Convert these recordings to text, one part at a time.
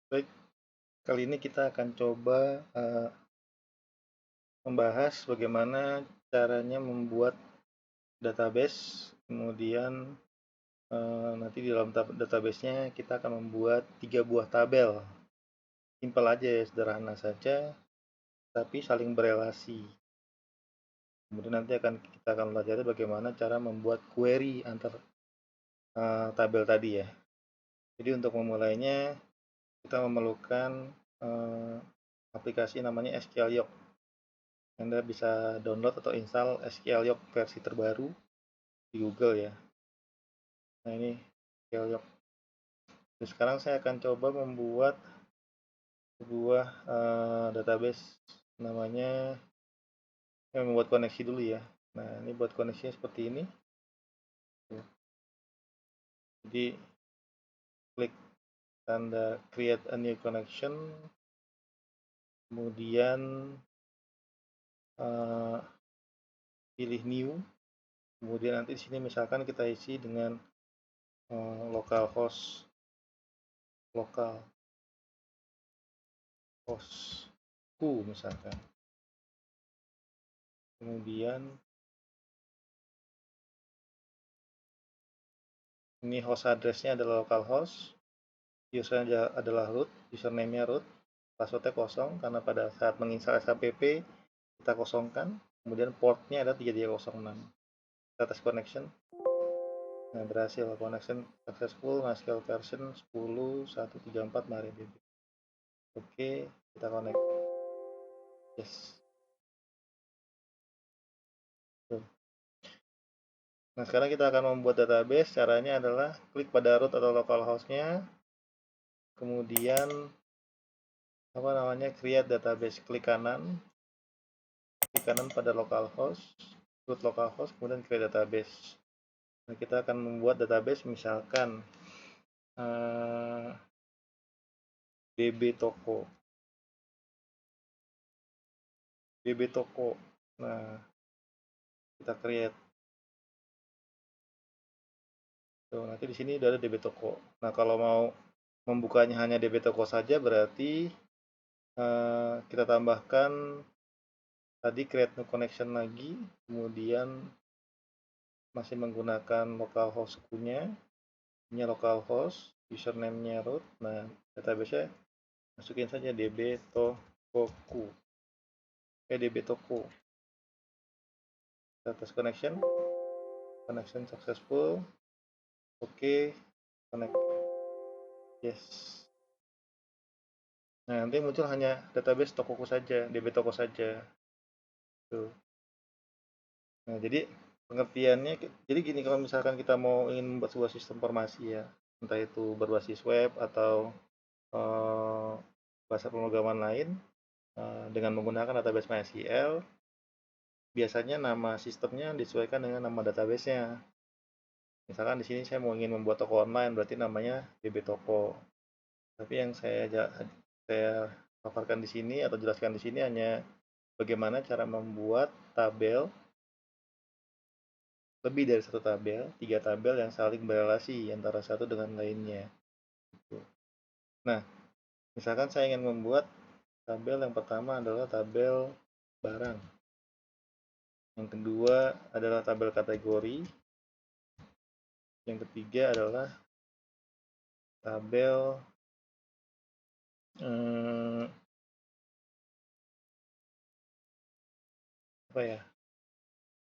Baik, kali ini kita akan coba membahas bagaimana caranya membuat database, kemudian nanti di dalam database-nya kita akan membuat 3 buah tabel. Simpel aja ya, sederhana saja, tapi saling berelasi. Kemudian nanti kita akan belajar bagaimana cara membuat query antar tabel tadi ya. Jadi untuk memulainya kita memerlukan aplikasi namanya SQLYok. Anda bisa download atau install SQLYok versi terbaru di Google ya. Nah ini SQLYok. Jadi sekarang saya akan coba membuat sebuah database namanya, membuat koneksi dulu ya. Nah ini buat koneksinya seperti ini. Jadi klik tanda create a new connection, kemudian pilih new, kemudian nanti di sini misalkan kita isi dengan localhost ku misalkan. Kemudian ini host address-nya adalah localhost, user-nya adalah root, username-nya root, password-nya kosong karena pada saat menginstal SHPP kita kosongkan, kemudian port-nya ada 3306. Kita tes connection. Nah, berhasil, connection successful, MySQL version 10.134 MariaDB. Oke, kita connect. Yes. Nah, sekarang kita akan membuat database. Caranya adalah klik pada root atau localhost-nya, kemudian create database, klik kanan pada localhost, root localhost, kemudian create database. Nah, kita akan membuat database misalkan db toko. Nah, kita create. Tuh, nanti di sini udah ada db toko. Nah, kalau mau membukanya hanya db toko saja berarti kita tambahkan tadi create new connection lagi, kemudian masih menggunakan localhost ku-nya, ini localhost, username-nya root. Nah, database-nya masukin saja db tokoku. db toko. Status connection successful. Oke, connect. Yes. Nah, nanti muncul hanya database tokoku saja, db toko saja. Tuh. Nah, jadi pengertiannya, jadi gini, kalau misalkan kita mau ingin membuat sebuah sistem informasi ya, entah itu berbasis web atau bahasa pemrograman lain dengan menggunakan database MySQL, biasanya nama sistemnya disesuaikan dengan nama database-nya. Misalkan di sini saya mau ingin membuat toko online, berarti namanya db toko. Tapi yang saya paparkan di sini atau jelaskan di sini hanya bagaimana cara membuat tabel, lebih dari satu tabel, 3 tabel yang saling berelasi antara satu dengan lainnya. Nah, misalkan saya ingin membuat tabel yang pertama adalah tabel barang, yang kedua adalah tabel kategori, yang ketiga adalah tabel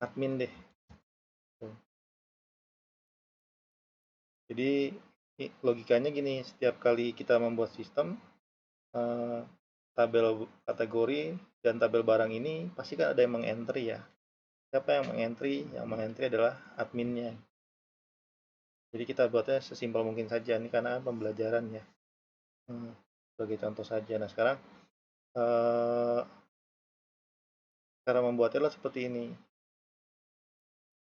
admin deh. Jadi logikanya gini, setiap kali kita membuat sistem, tabel kategori dan tabel barang ini pasti kan ada yang mengentry ya. Siapa yang mengentry? Yang mengentry adalah adminnya. Jadi kita buatnya sesimpel mungkin saja, ini karena pembelajaran ya. Sebagai contoh saja. Nah, sekarang cara membuatnya adalah seperti ini.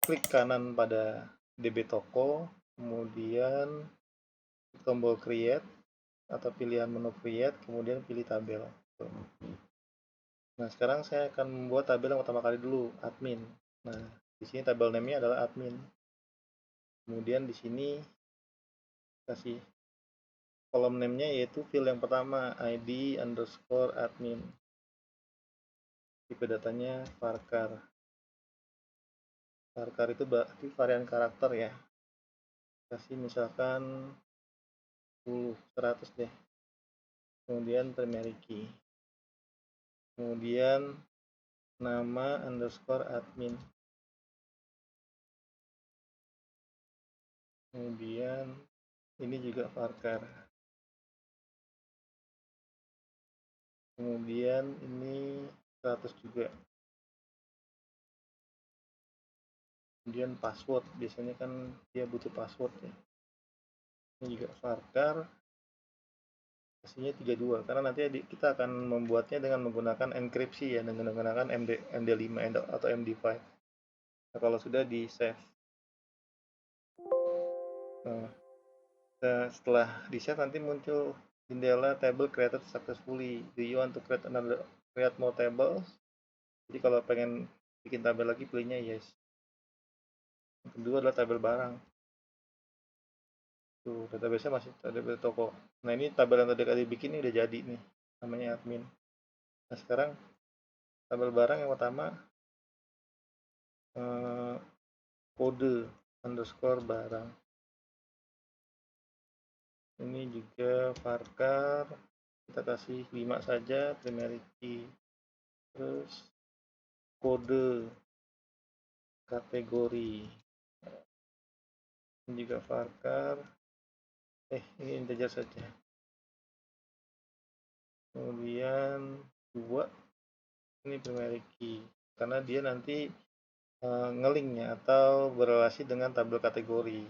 Klik kanan pada db toko, kemudian tombol create atau pilihan menu create, kemudian pilih tabel. Nah, sekarang saya akan membuat tabel yang pertama kali dulu, admin. Nah, di sini tabel name-nya adalah admin. Kemudian di sini kasih kolom name-nya yaitu field yang pertama id_admin. Tipe datanya varchar. Varchar itu berarti varian karakter ya. Kasih misalkan 10, 100 deh. Kemudian primary key. Kemudian nama _admin. Kemudian ini juga varchar. Kemudian ini 100 juga. Kemudian password, biasanya kan dia butuh password ya. Ini juga varchar, pastinya 32 karena nanti kita akan membuatnya dengan menggunakan enkripsi ya, dengan menggunakan MD5 atau MD5. Nah, kalau sudah di save, nah, setelah di save nanti muncul jendela table created successfully. Do you want to create more tables? Jadi kalau pengen bikin tabel lagi pilihnya yes. Yang kedua adalah tabel barang. Tuh, database-nya masih database toko. Nah, ini tabel yang tadi bikin ini udah jadi nih, namanya admin. Nah, sekarang tabel barang yang pertama kode underscore barang. Ini juga varchar, kita kasih 5 saja, primary key. Terus kode kategori. Ini juga varchar. Ini integer saja. Kemudian 2, ini primary key. Karena dia nanti ngelingnya atau berrelasi dengan tabel kategori.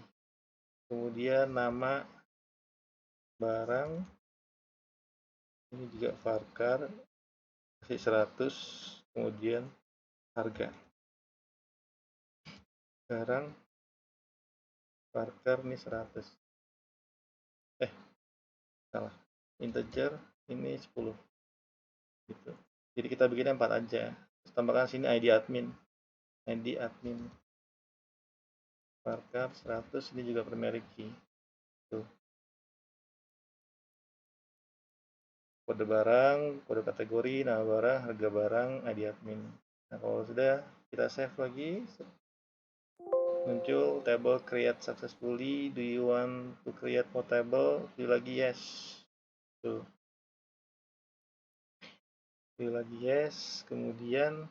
Kemudian nama barang, ini juga varchar, kasih 100, kemudian harga. Sekarang varchar ini 100. Salah. Integer ini 10. Gitu. Jadi kita bikinnya 4 aja. Terus tambahkan sini ID admin. ID admin. Varchar 100, ini juga primary key. Tuh. Kode barang, kode kategori, nama barang, harga barang, ID admin. Nah, kalau sudah kita save lagi, muncul table create successfully. Do you want to create more table? Pilih lagi yes. Tuh. Pilih lagi yes. Kemudian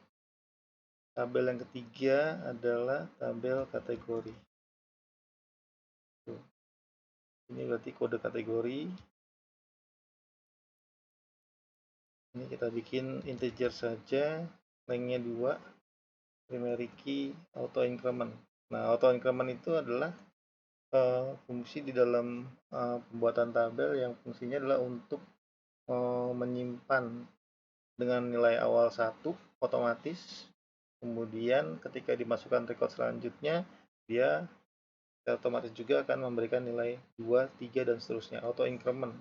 tabel yang ketiga adalah tabel kategori. Tuh. Ini berarti kode kategori. Ini kita bikin integer saja, lengthnya 2, primary key, auto increment. Nah, auto increment itu adalah fungsi di dalam pembuatan tabel yang fungsinya adalah untuk menyimpan dengan nilai awal 1 otomatis, kemudian ketika dimasukkan record selanjutnya dia otomatis juga akan memberikan nilai 2, 3 dan seterusnya, auto increment.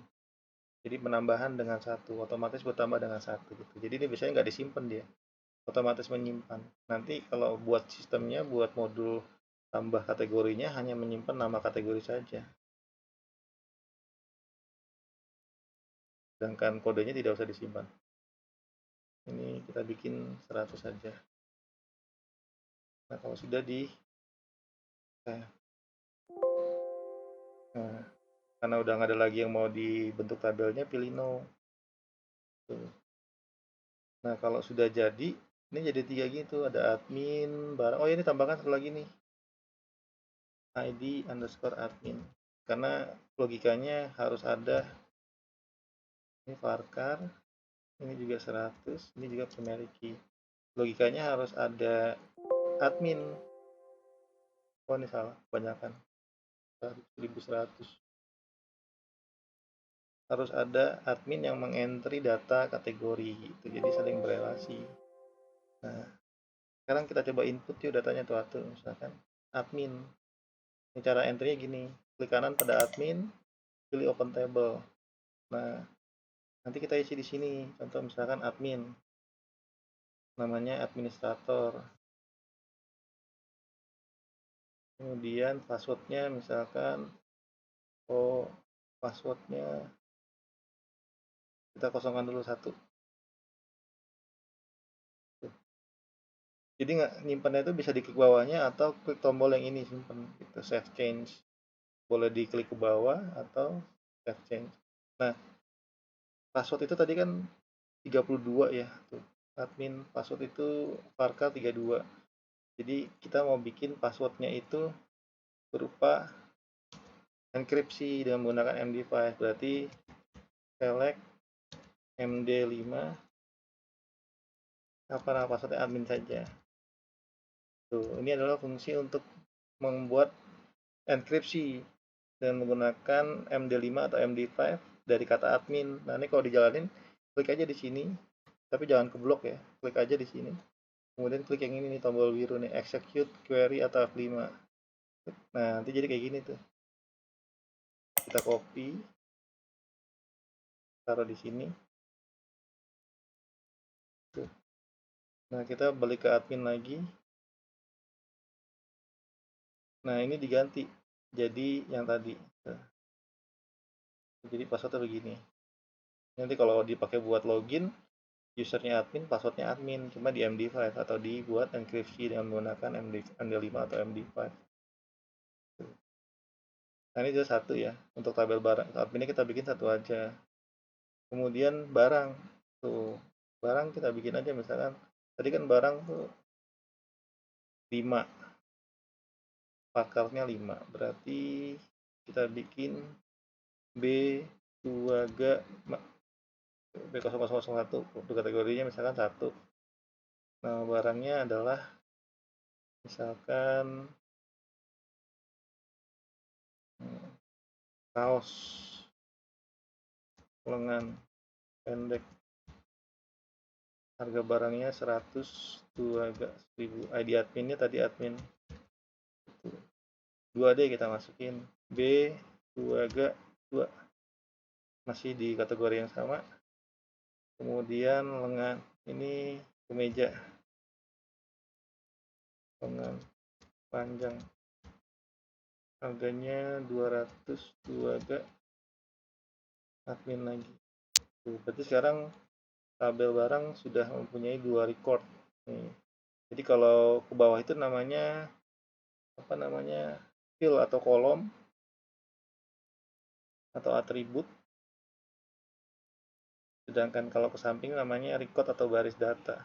Jadi penambahan dengan 1, otomatis bertambah dengan 1 gitu. Jadi ini biasanya nggak disimpan, dia otomatis menyimpan. Nanti kalau buat sistemnya, buat modul tambah kategorinya hanya menyimpan nama kategori saja, sedangkan kodenya tidak usah disimpan. Ini kita bikin 100 saja. Nah, kalau sudah nah, karena udah nggak ada lagi yang mau dibentuk tabelnya, pilih no. Tuh. Nah, kalau sudah jadi, ini jadi 3 gitu, ada admin, barang. Oh, ini tambahkan satu lagi nih, id_admin. Karena logikanya harus ada, ini varchar, ini juga 100, ini juga primary key. Logikanya harus ada admin. Oh, ini salah, kebanyakan. 1100. Harus ada admin yang mengentry data kategori gitu, jadi saling berelasi. Nah, sekarang kita coba input yuk datanya tuh, misalkan admin. Ini cara entry-nya gini, klik kanan pada admin, pilih open table. Nah, nanti kita isi di sini, contoh misalkan admin, namanya administrator, kemudian passwordnya misalkan passwordnya kita kosongkan dulu satu. Jadi nggak nyimpannya itu bisa diklik bawahnya atau klik tombol yang ini simpan gitu, save change. Boleh diklik ke bawah atau save change. Nah, password itu tadi kan 32 ya tuh. Admin password itu varchar 32. Jadi kita mau bikin passwordnya itu berupa enkripsi dengan menggunakan MD5. Berarti select MD5 apa nama passwordnya admin saja. Tuh, ini adalah fungsi untuk membuat enkripsi dengan menggunakan MD5 atau MD5 dari kata admin. Nah, ini kalau dijalanin, klik aja di sini, tapi jangan ke blok ya, klik aja di sini. Kemudian klik yang ini nih, tombol biru nih, execute query atau F5. Nah, nanti jadi kayak gini tuh. Kita copy, taruh di sini. Tuh. Nah, kita balik ke admin lagi. Nah, ini diganti jadi yang tadi. Jadi passwordnya begini. Nanti kalau dipakai buat login, usernya admin, passwordnya admin, cuma di MD5 atau dibuat enkripsi dengan menggunakan MD5 atau MD5. Nah, ini juga satu ya, untuk tabel barang. Adminnya kita bikin satu aja. Kemudian barang, tuh barang kita bikin aja misalkan, tadi kan barang tuh 5, pakarnya 5, berarti kita bikin B2G B0001, untuk kategorinya misalkan 1. Nah, barangnya adalah misalkan kaos lengan pendek, harga barangnya 100, 1000. ID adminnya tadi admin 2D kita masukin, B2G 2, masih di kategori yang sama. Kemudian lengan ini kemeja lengan panjang, harganya 200, 2G admin lagi. Tuh, berarti sekarang tabel barang sudah mempunyai 2 record nih. Jadi kalau ke bawah itu namanya apa namanya, field atau kolom atau atribut, sedangkan kalau ke samping namanya record atau baris data.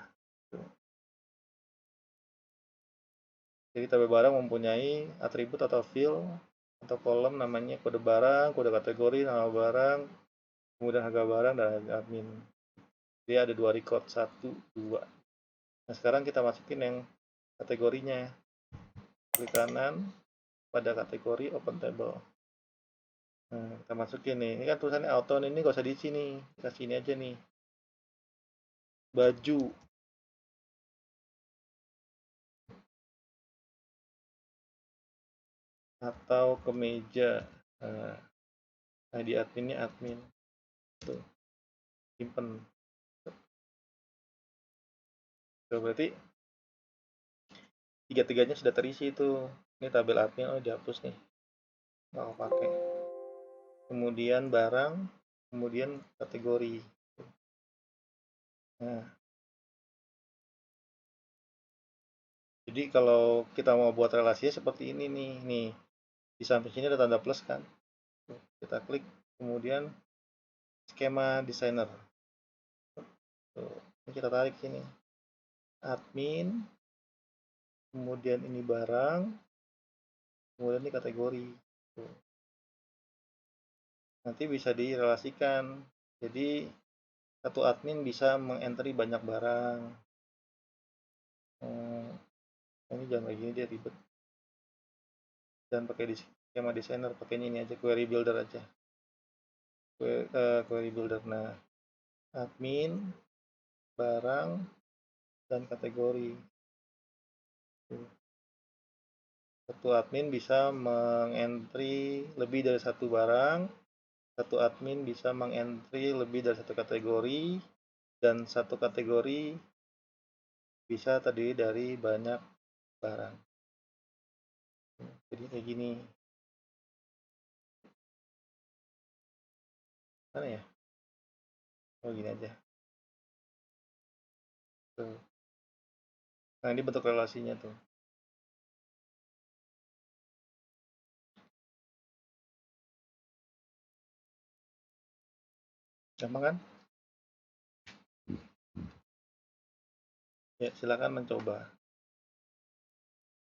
Jadi tabel barang mempunyai atribut atau field atau kolom namanya kode barang, kode kategori, nama barang, kemudian harga barang, dan admin. Dia ada 2 record, 1, 2. Nah, sekarang kita masukin yang kategorinya. Klik kanan pada kategori open table. Nah, kita masukin nih. Ini kan tulisannya auto, ini gak usah di sini, kita sini aja nih. Baju. Atau kemeja. Nah, di adminnya admin. Tuh. Simpen. Tuh, berarti tiga-tiganya sudah terisi itu. Ini tabel admin, oh dihapus nih. Nggak mau pakai. Kemudian barang, kemudian kategori. Nah, jadi kalau kita mau buat relasinya seperti ini nih. Di samping sini ada tanda plus kan. Kita klik, kemudian skema designer. Tuh, ini kita tarik sini. Admin, kemudian ini barang, kemudian ini kategori. Tuh. Nanti bisa direlasikan. Jadi satu admin bisa mengentry banyak barang. Ini jangan kayak gini, dia ribet. Jangan pakai skema designer, pakainya ini aja, query builder aja. Query builder. Nah, admin, barang, dan kategori. Satu admin bisa mengentry lebih dari satu barang, satu admin bisa mengentry lebih dari satu kategori, dan satu kategori bisa terdiri dari banyak barang. Jadi kayak gini. Mana ya? Oh, gini aja. Tuh. Nah, ini bentuk relasinya tuh. Gampang kan? Ya, silakan mencoba.